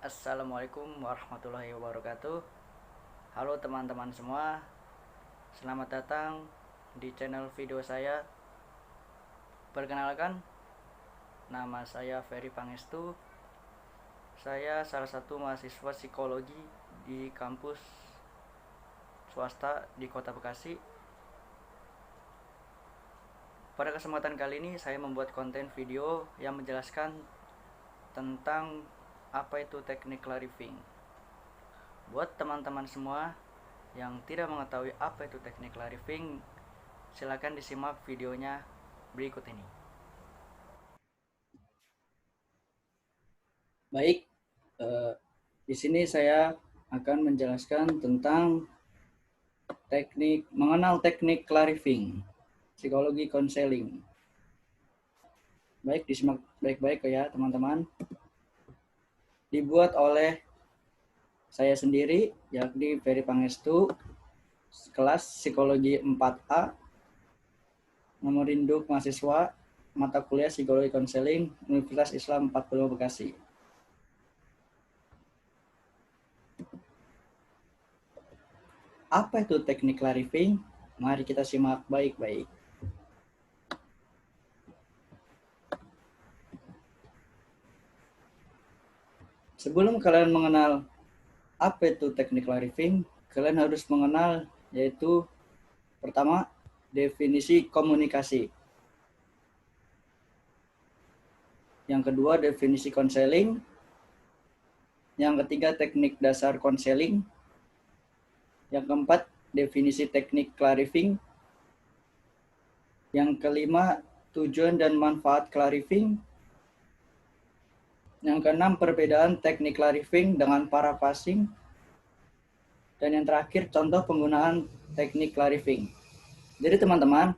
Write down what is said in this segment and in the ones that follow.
Assalamualaikum warahmatullahi wabarakatuh. Halo teman-teman semua, selamat datang di channel video saya. Perkenalkan, nama saya Ferry Pangestu. Saya salah satu mahasiswa psikologi di kampus swasta di Kota Bekasi. Pada kesempatan kali ini saya membuat konten video yang menjelaskan tentang apa itu teknik clarifying. Buat teman-teman semua yang tidak mengetahui apa itu teknik clarifying, silakan disimak videonya berikut ini. Baik, di sini saya akan menjelaskan tentang mengenal teknik clarifying, psikologi konseling. Baik, disimak baik-baik ya teman-teman. Dibuat oleh saya sendiri, yakni Ferry Pangestu, kelas psikologi 4A, nomor induk mahasiswa, mata kuliah psikologi konseling, Universitas Islam 40 Bekasi. Apa itu teknik clarifying? Mari kita simak baik-baik. Sebelum kalian mengenal apa itu teknik clarifying, kalian harus mengenal yaitu pertama, definisi komunikasi. Yang kedua, definisi konseling. Yang ketiga, teknik dasar konseling. Yang keempat, definisi teknik clarifying. Yang kelima, tujuan dan manfaat clarifying. Yang keenam, perbedaan teknik clarifying dengan paraphrasing. Dan yang terakhir, contoh penggunaan teknik clarifying. Jadi teman-teman,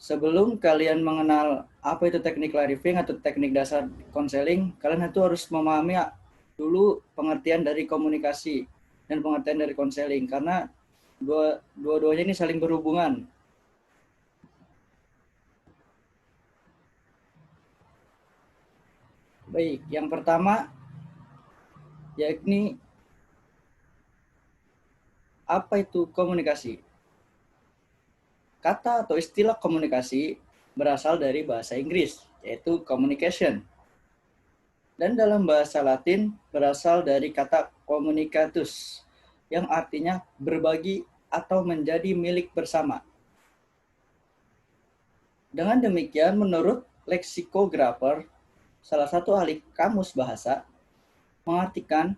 sebelum kalian mengenal apa itu teknik clarifying atau teknik dasar konseling, kalian itu harus memahami dulu pengertian dari komunikasi dan pengertian dari konseling, karena dua-duanya ini saling berhubungan. Baik, yang pertama yakni apa itu komunikasi? Kata atau istilah komunikasi berasal dari bahasa Inggris, yaitu communication. Dan dalam bahasa Latin berasal dari kata communicatus, yang artinya berbagi atau menjadi milik bersama. Dengan demikian, menurut leksikografer, salah satu ahli kamus bahasa, mengartikan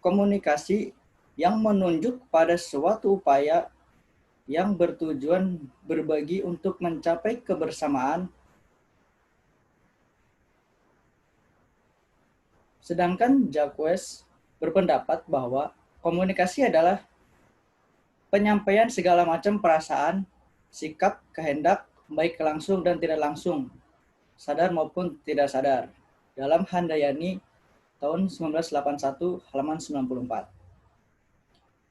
komunikasi yang menunjuk pada suatu upaya yang bertujuan berbagi untuk mencapai kebersamaan. Sedangkan Jacques berpendapat bahwa komunikasi adalah penyampaian segala macam perasaan, sikap, kehendak, baik langsung dan tidak langsung, sadar maupun tidak sadar, dalam Handayani tahun 1981 halaman 94.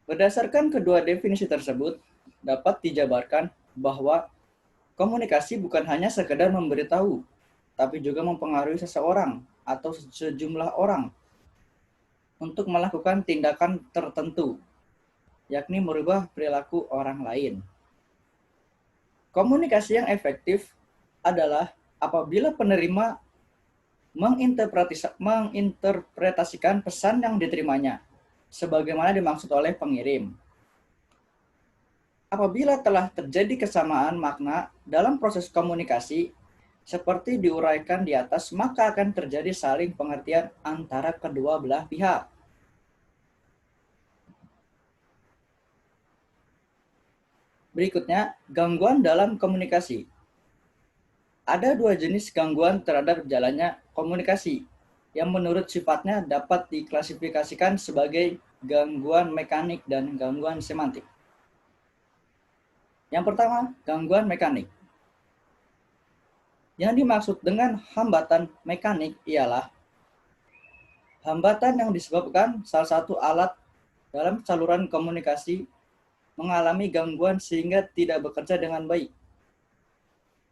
Berdasarkan kedua definisi tersebut, dapat dijabarkan bahwa komunikasi bukan hanya sekedar memberitahu, tapi juga mempengaruhi seseorang atau sejumlah orang untuk melakukan tindakan tertentu, yakni merubah perilaku orang lain. Komunikasi yang efektif adalah apabila penerima menginterpretasikan pesan yang diterimanya, sebagaimana dimaksud oleh pengirim. Apabila telah terjadi kesamaan makna dalam proses komunikasi, seperti diuraikan di atas, maka akan terjadi saling pengertian antara kedua belah pihak. Berikutnya, gangguan dalam komunikasi. Ada dua jenis gangguan terhadap jalannya komunikasi, yang menurut sifatnya dapat diklasifikasikan sebagai gangguan mekanik dan gangguan semantik. Yang pertama, gangguan mekanik. Yang dimaksud dengan hambatan mekanik ialah hambatan yang disebabkan salah satu alat dalam saluran komunikasi mengalami gangguan sehingga tidak bekerja dengan baik.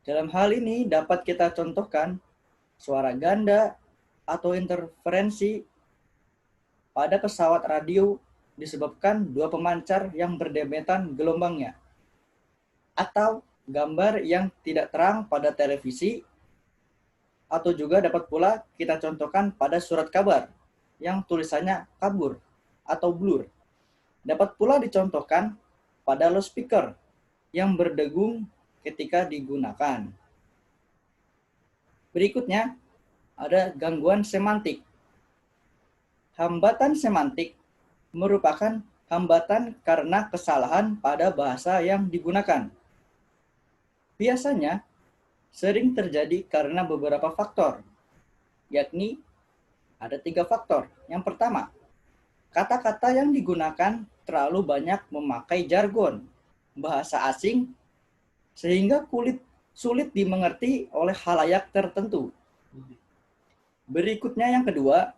Dalam hal ini dapat kita contohkan suara ganda atau interferensi pada pesawat radio disebabkan dua pemancar yang berdempetan gelombangnya, atau gambar yang tidak terang pada televisi, atau juga dapat pula kita contohkan pada surat kabar yang tulisannya kabur atau blur. Dapat pula dicontohkan pada loudspeaker yang berdegung ketika digunakan. Berikutnya ada gangguan semantik. Hambatan semantik merupakan hambatan karena kesalahan pada bahasa yang digunakan. Biasanya sering terjadi karena beberapa faktor, yakni ada 3 faktor. Yang pertama, kata-kata yang digunakan terlalu banyak memakai jargon, bahasa asing, sehingga sulit dimengerti oleh khalayak tertentu. Berikutnya yang kedua,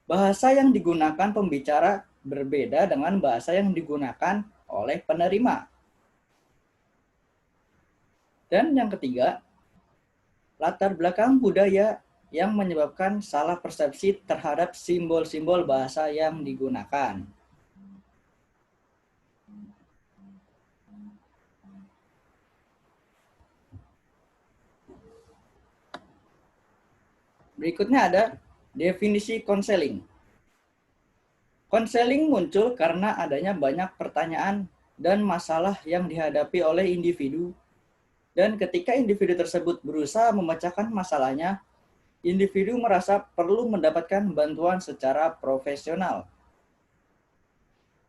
bahasa yang digunakan pembicara berbeda dengan bahasa yang digunakan oleh penerima. Dan yang ketiga, latar belakang budaya yang menyebabkan salah persepsi terhadap simbol-simbol bahasa yang digunakan. Berikutnya ada definisi konseling. Konseling muncul karena adanya banyak pertanyaan dan masalah yang dihadapi oleh individu, dan ketika individu tersebut berusaha memecahkan masalahnya, individu merasa perlu mendapatkan bantuan secara profesional.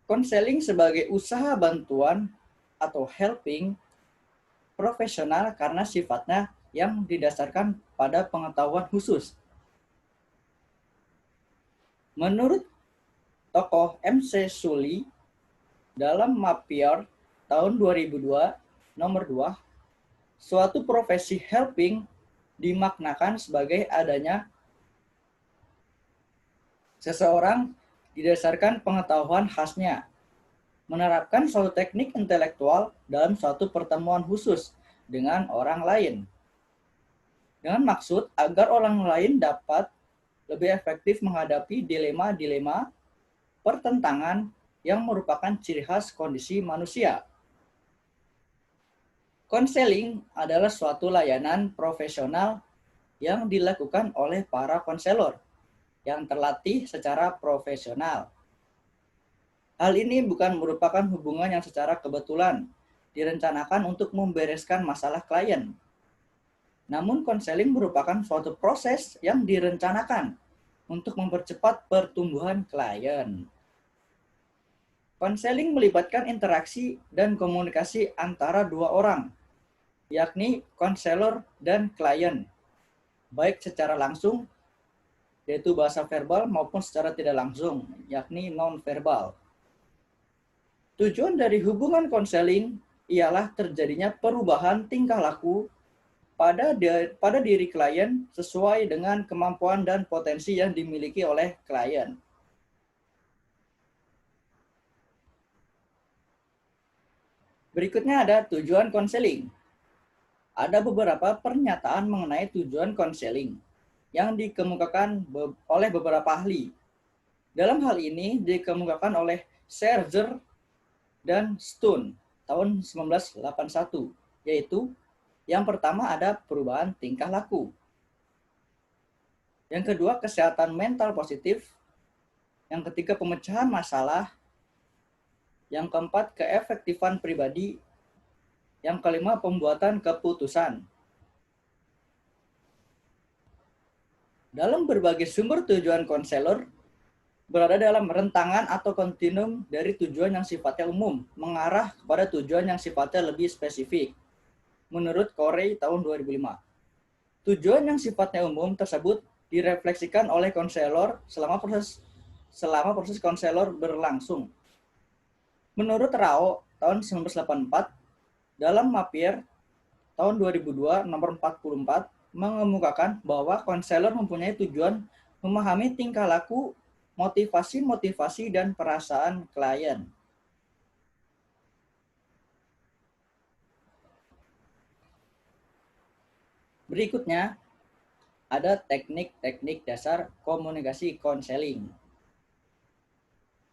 Konseling sebagai usaha bantuan atau helping profesional karena sifatnya yang didasarkan pada pengetahuan khusus. Menurut tokoh MC Sully dalam Mapier tahun 2002 nomor 2, suatu profesi helping dimaknakan sebagai adanya seseorang didasarkan pengetahuan khasnya, menerapkan suatu teknik intelektual dalam suatu pertemuan khusus dengan orang lain, dengan maksud agar orang lain dapat lebih efektif menghadapi dilema-dilema pertentangan yang merupakan ciri khas kondisi manusia. Konseling adalah suatu layanan profesional yang dilakukan oleh para konselor yang terlatih secara profesional. Hal ini bukan merupakan hubungan yang secara kebetulan direncanakan untuk membereskan masalah klien. Namun konseling merupakan suatu proses yang direncanakan untuk mempercepat pertumbuhan klien. Konseling melibatkan interaksi dan komunikasi antara dua orang, yakni konselor dan klien, baik secara langsung, yaitu bahasa verbal, maupun secara tidak langsung, yakni non-verbal. Tujuan dari hubungan konseling ialah terjadinya perubahan tingkah laku pada diri klien sesuai dengan kemampuan dan potensi yang dimiliki oleh klien. Berikutnya ada tujuan konseling. Ada beberapa pernyataan mengenai tujuan konseling yang dikemukakan oleh beberapa ahli. Dalam hal ini dikemukakan oleh Scherzer dan Stone tahun 1981, yaitu yang pertama ada perubahan tingkah laku. Yang kedua, kesehatan mental positif. Yang ketiga, pemecahan masalah. Yang keempat, keefektifan pribadi. Yang kelima, pembuatan keputusan. Dalam berbagai sumber tujuan konselor berada dalam rentangan atau kontinum dari tujuan yang sifatnya umum mengarah kepada tujuan yang sifatnya lebih spesifik. Menurut Corey tahun 2005. Tujuan yang sifatnya umum tersebut direfleksikan oleh konselor selama proses konselor berlangsung. Menurut Rao tahun 1984, dalam Mapier tahun 2002 nomor 44 mengemukakan bahwa konselor mempunyai tujuan memahami tingkah laku, motivasi, dan perasaan klien. Berikutnya, ada teknik-teknik dasar komunikasi konseling.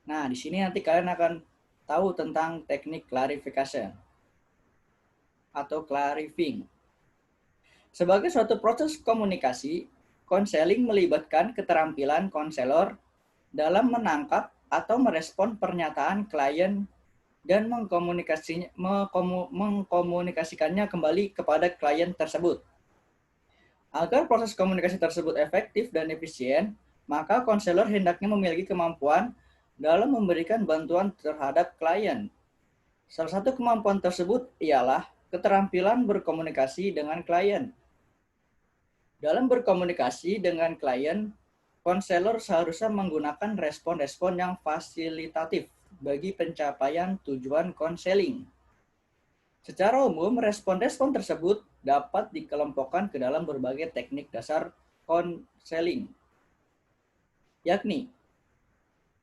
Nah, di sini nanti kalian akan tahu tentang teknik clarification atau clarifying. Sebagai suatu proses komunikasi, konseling melibatkan keterampilan konselor dalam menangkap atau merespon pernyataan klien dan mengkomunikasikannya kembali kepada klien tersebut. Agar proses komunikasi tersebut efektif dan efisien, maka konselor hendaknya memiliki kemampuan dalam memberikan bantuan terhadap klien. Salah satu kemampuan tersebut ialah keterampilan berkomunikasi dengan klien. Dalam berkomunikasi dengan klien, konselor seharusnya menggunakan respon-respon yang fasilitatif bagi pencapaian tujuan konseling. Secara umum, respon-respon tersebut dapat dikelompokkan ke dalam berbagai teknik dasar konseling, yakni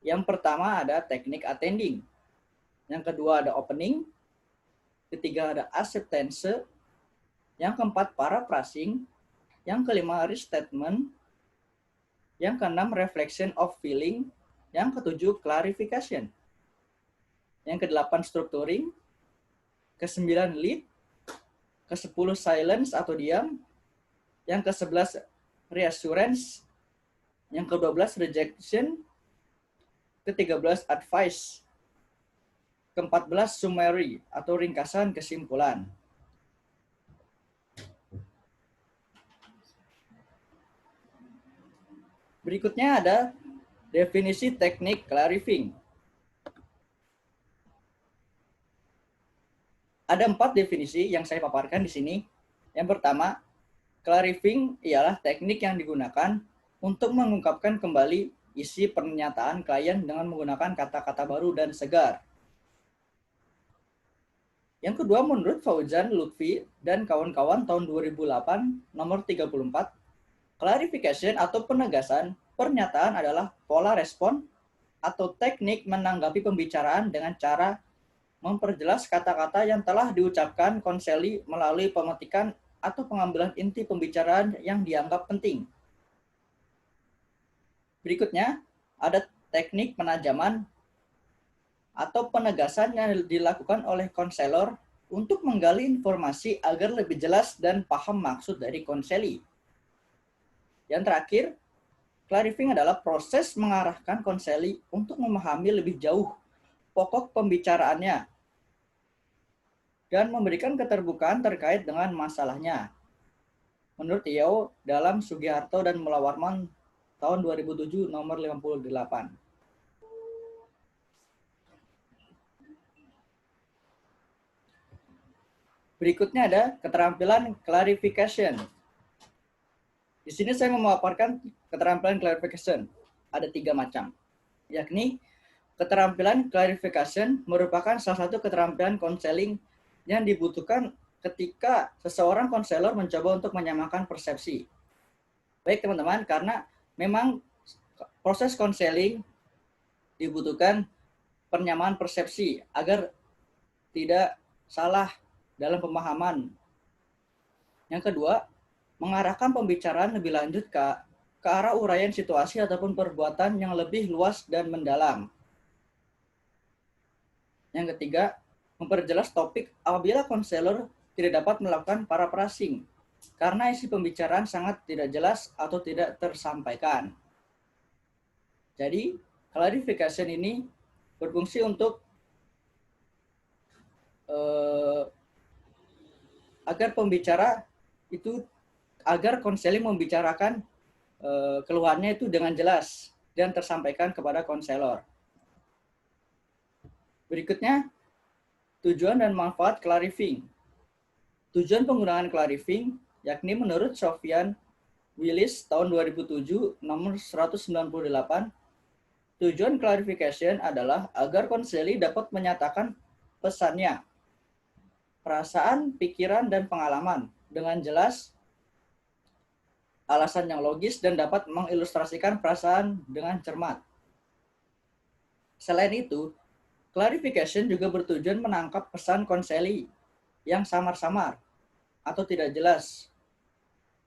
yang pertama ada teknik attending, yang kedua ada opening, ketiga ada acceptance, yang keempat paraphrasing, yang kelima restatement, yang keenam reflection of feeling, yang ketujuh clarification, yang kedelapan structuring, ke-9 lead, ke-10 silence atau diam, yang ke-11 reassurance, yang ke-12 rejection, ke-13 advice, ke-14 summary atau ringkasan kesimpulan. Berikutnya ada definisi teknik clarifying. Ada 4 definisi yang saya paparkan di sini. Yang pertama, clarifying ialah teknik yang digunakan untuk mengungkapkan kembali isi pernyataan klien dengan menggunakan kata-kata baru dan segar. Yang kedua, menurut Fauzan Lutfi dan kawan-kawan tahun 2008 nomor 34, clarification atau penegasan pernyataan adalah pola respon atau teknik menanggapi pembicaraan dengan cara memperjelas kata-kata yang telah diucapkan konseli melalui pemetikan atau pengambilan inti pembicaraan yang dianggap penting. Berikutnya, ada teknik penajaman atau penegasan yang dilakukan oleh konselor untuk menggali informasi agar lebih jelas dan paham maksud dari konseli. Yang terakhir, clarifying adalah proses mengarahkan konseli untuk memahami lebih jauh pokok pembicaraannya dan memberikan keterbukaan terkait dengan masalahnya. Menurut Yeo dalam Sugiharto dan Mula Warman tahun 2007 nomor 58. Berikutnya ada keterampilan clarification. Di sini saya memaparkan keterampilan clarification. Ada 3 macam, yakni keterampilan clarification merupakan salah satu keterampilan konseling yang dibutuhkan ketika seseorang konselor mencoba untuk menyamakan persepsi. Baik teman-teman, karena memang proses konseling dibutuhkan penyamaan persepsi agar tidak salah dalam pemahaman. Yang kedua, mengarahkan pembicaraan lebih lanjut ke arah uraian situasi ataupun perbuatan yang lebih luas dan mendalam. Yang ketiga, memperjelas topik apabila konselor tidak dapat melakukan paraphrasing karena isi pembicaraan sangat tidak jelas atau tidak tersampaikan. Jadi, clarification ini berfungsi untuk agar pembicara itu agar konseling membicarakan keluhannya itu dengan jelas dan tersampaikan kepada konselor. Berikutnya, tujuan dan manfaat clarifying. Tujuan penggunaan clarifying yakni menurut Sofyan Willis tahun 2007 nomor 198, tujuan clarification adalah agar konseli dapat menyatakan pesannya, perasaan, pikiran, dan pengalaman dengan jelas, alasan yang logis, dan dapat mengilustrasikan perasaan dengan cermat. Selain itu, clarification juga bertujuan menangkap pesan konseli yang samar-samar atau tidak jelas,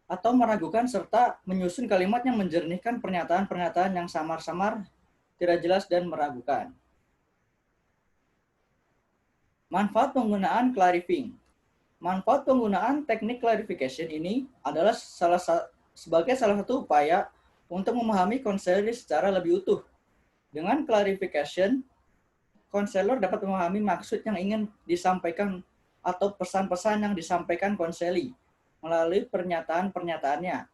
atau meragukan serta menyusun kalimat yang menjernihkan pernyataan-pernyataan yang samar-samar tidak jelas dan meragukan. Manfaat penggunaan clarifying. Manfaat penggunaan teknik clarification ini adalah sebagai salah satu upaya untuk memahami konselor secara lebih utuh. Dengan clarification, konselor dapat memahami maksud yang ingin disampaikan atau pesan-pesan yang disampaikan konseli melalui pernyataan-pernyataannya,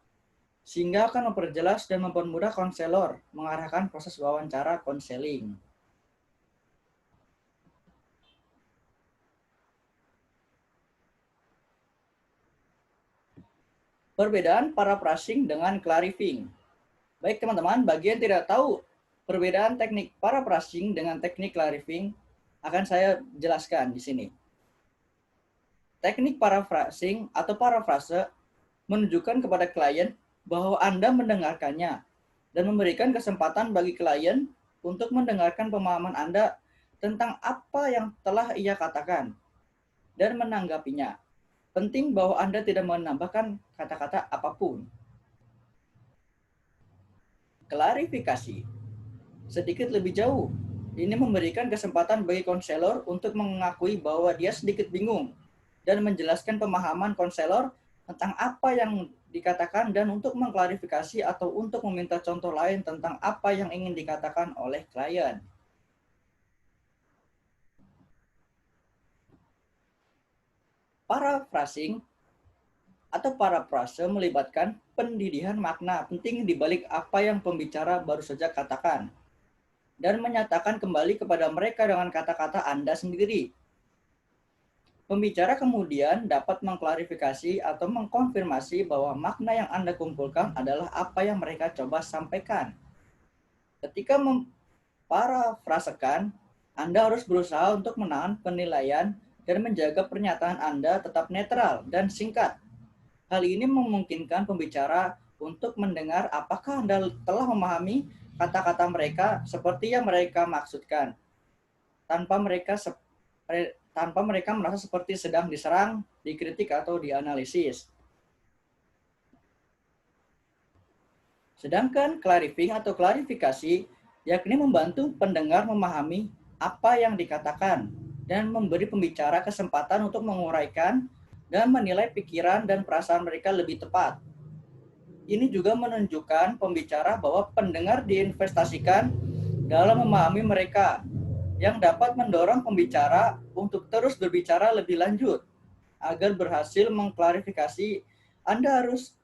sehingga akan memperjelas dan mempermudah konselor mengarahkan proses wawancara konseling. Perbedaan paraphrasing dengan clarifying. Baik teman-teman, bagi yang tidak tahu perbedaan teknik paraphrasing dengan teknik clarifying akan saya jelaskan di sini. Teknik paraphrasing atau paraphrase menunjukkan kepada klien bahwa Anda mendengarkannya dan memberikan kesempatan bagi klien untuk mendengarkan pemahaman Anda tentang apa yang telah ia katakan dan menanggapinya. Penting bahwa Anda tidak menambahkan kata-kata apapun. Klarifikasi. Sedikit lebih jauh, ini memberikan kesempatan bagi konselor untuk mengakui bahwa dia sedikit bingung dan menjelaskan pemahaman konselor tentang apa yang dikatakan dan untuk mengklarifikasi atau untuk meminta contoh lain tentang apa yang ingin dikatakan oleh klien. Paraphrasing atau paraphrase melibatkan pendidikan makna penting di balik apa yang pembicara baru saja katakan dan menyatakan kembali kepada mereka dengan kata-kata Anda sendiri. Pembicara kemudian dapat mengklarifikasi atau mengkonfirmasi bahwa makna yang Anda kumpulkan adalah apa yang mereka coba sampaikan. Ketika memparafrasekan, Anda harus berusaha untuk menahan penilaian dan menjaga pernyataan Anda tetap netral dan singkat. Hal ini memungkinkan pembicara untuk mendengar apakah Anda telah memahami kata-kata mereka seperti yang mereka maksudkan, tanpa mereka merasa seperti sedang diserang, dikritik, atau dianalisis. Sedangkan clarifying atau klarifikasi yakni membantu pendengar memahami apa yang dikatakan dan memberi pembicara kesempatan untuk menguraikan dan menilai pikiran dan perasaan mereka lebih tepat. Ini juga menunjukkan pembicara bahwa pendengar diinvestasikan dalam memahami mereka, yang dapat mendorong pembicara untuk terus berbicara lebih lanjut. Agar berhasil mengklarifikasi, Anda harus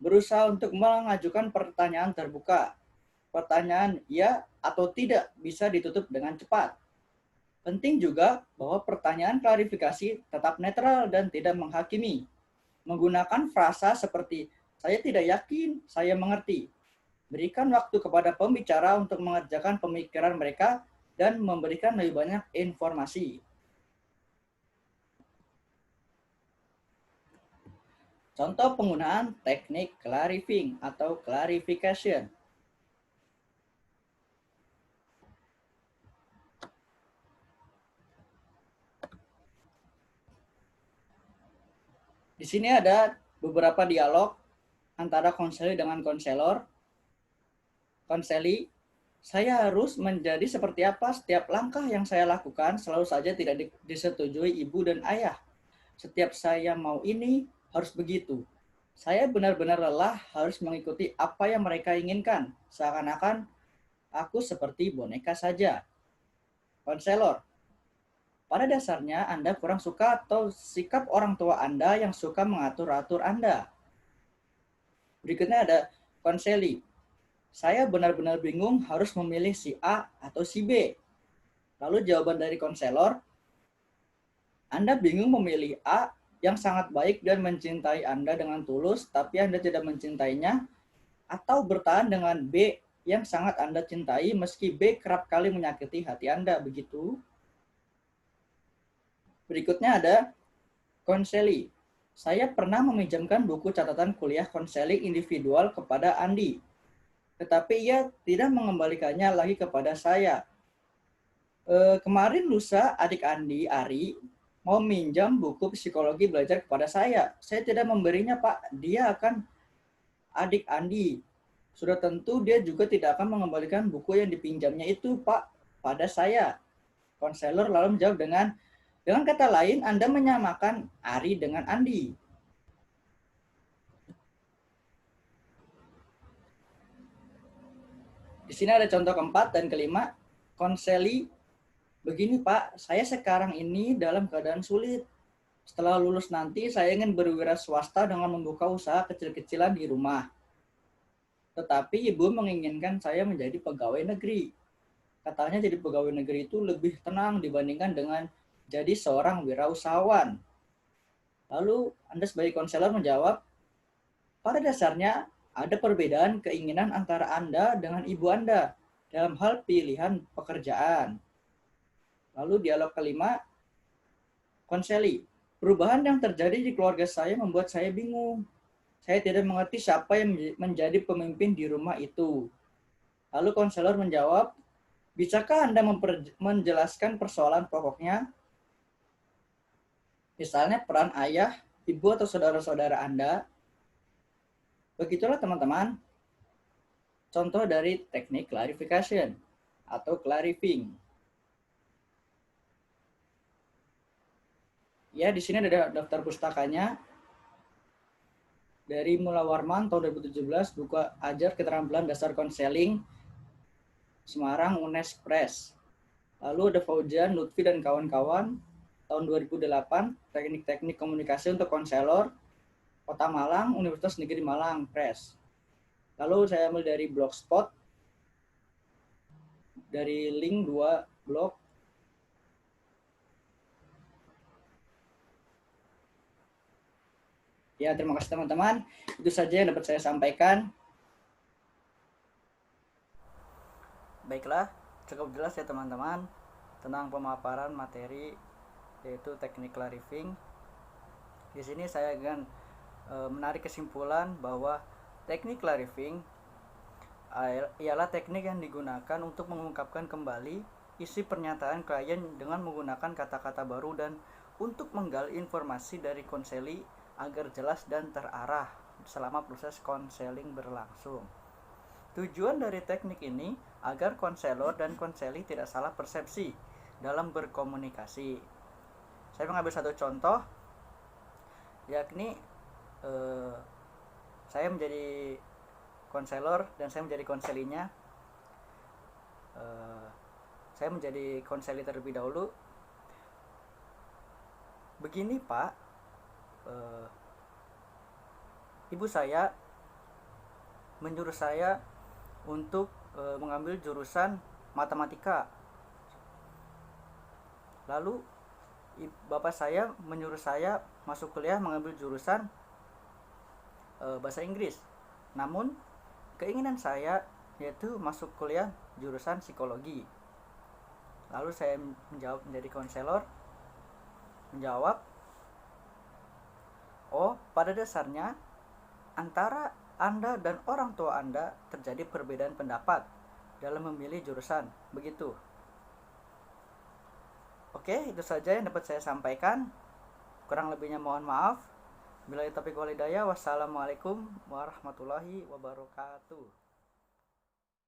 berusaha untuk mengajukan pertanyaan terbuka. Pertanyaan ya atau tidak bisa ditutup dengan cepat. Penting juga bahwa pertanyaan klarifikasi tetap netral dan tidak menghakimi. Menggunakan frasa seperti saya tidak yakin, saya mengerti. Berikan waktu kepada pembicara untuk mengerjakan pemikiran mereka dan memberikan lebih banyak informasi. Contoh penggunaan teknik clarifying atau clarification. Di sini ada beberapa dialog antara konseli dengan konselor. Konseli, saya harus menjadi seperti apa setiap langkah yang saya lakukan selalu saja tidak disetujui ibu dan ayah. Setiap saya mau ini harus begitu. Saya benar-benar lelah harus mengikuti apa yang mereka inginkan. Seakan-akan aku seperti boneka saja. Konselor, pada dasarnya Anda kurang suka atau sikap orang tua Anda yang suka mengatur-atur Anda. Berikutnya ada konseli. Saya benar-benar bingung harus memilih si A atau si B. Lalu jawaban dari konselor, Anda bingung memilih A yang sangat baik dan mencintai Anda dengan tulus, tapi Anda tidak mencintainya, atau bertahan dengan B yang sangat Anda cintai meski B kerap kali menyakiti hati Anda, begitu? Berikutnya ada konseli. Saya pernah meminjamkan buku catatan kuliah konseling individual kepada Andi, tetapi ia tidak mengembalikannya lagi kepada saya. Kemarin lusa adik Andi, Ari, mau minjam buku psikologi belajar kepada saya. Saya tidak memberinya, Pak. Dia akan adik Andi. sudah tentu dia juga tidak akan mengembalikan buku yang dipinjamnya itu, Pak, pada saya. Konselor lalu menjawab dengan kata lain, Anda menyamakan Ari dengan Andi. Di sini ada contoh keempat dan kelima. Konseli, begini Pak, saya sekarang ini dalam keadaan sulit. Setelah lulus nanti, saya ingin berwira swasta dengan membuka usaha kecil-kecilan di rumah. Tetapi ibu menginginkan saya menjadi pegawai negeri. Katanya jadi pegawai negeri itu lebih tenang dibandingkan dengan jadi seorang wirausahawan. Lalu Anda sebagai konselor menjawab, pada dasarnya ada perbedaan keinginan antara Anda dengan ibu Anda dalam hal pilihan pekerjaan. Lalu dialog kelima, konseli. Perubahan yang terjadi di keluarga saya membuat saya bingung. Saya tidak mengerti siapa yang menjadi pemimpin di rumah itu. Lalu konselor menjawab, bisakah Anda menjelaskan persoalan pokoknya? Misalnya peran ayah, ibu, atau saudara-saudara Anda. Begitulah teman-teman, contoh dari teknik clarification atau clarifying. Ya, di sini ada daftar pustakanya. Dari Mula Warman tahun 2017, buku ajar keterampilan dasar konseling, Semarang UNES Press. Lalu ada Fauzian, Lutfi, dan kawan-kawan tahun 2008, teknik-teknik komunikasi untuk konselor, Kota Malang, Universitas Negeri Malang Press. Lalu saya ambil dari Blogspot, dari link 2 blog. Ya, terima kasih teman-teman. Itu saja yang dapat saya sampaikan. Baiklah, cukup jelas ya teman-teman tentang pemaparan materi yaitu teknik clarifying. Di sini saya akan menarik kesimpulan bahwa teknik clarifying ialah teknik yang digunakan untuk mengungkapkan kembali isi pernyataan klien dengan menggunakan kata-kata baru dan untuk menggali informasi dari konseli agar jelas dan terarah selama proses konseling berlangsung. Tujuan dari teknik ini agar konselor dan konseli tidak salah persepsi dalam berkomunikasi. Saya mengambil satu contoh, yakni saya menjadi konselor dan saya menjadi konselinya. Saya menjadi konseli terlebih dahulu. Begini Pak, ibu saya menyuruh saya untuk mengambil jurusan matematika. Lalu bapak saya menyuruh saya masuk kuliah mengambil jurusan bahasa Inggris. Namun keinginan saya yaitu masuk kuliah jurusan psikologi. Lalu saya menjawab menjadi konselor, menjawab, oh pada dasarnya antara Anda dan orang tua Anda terjadi perbedaan pendapat dalam memilih jurusan, begitu. Oke, itu saja yang dapat saya sampaikan. Kurang lebihnya mohon maaf. Billahi taufiq wal hidayah. Wassalamualaikum warahmatullahi wabarakatuh.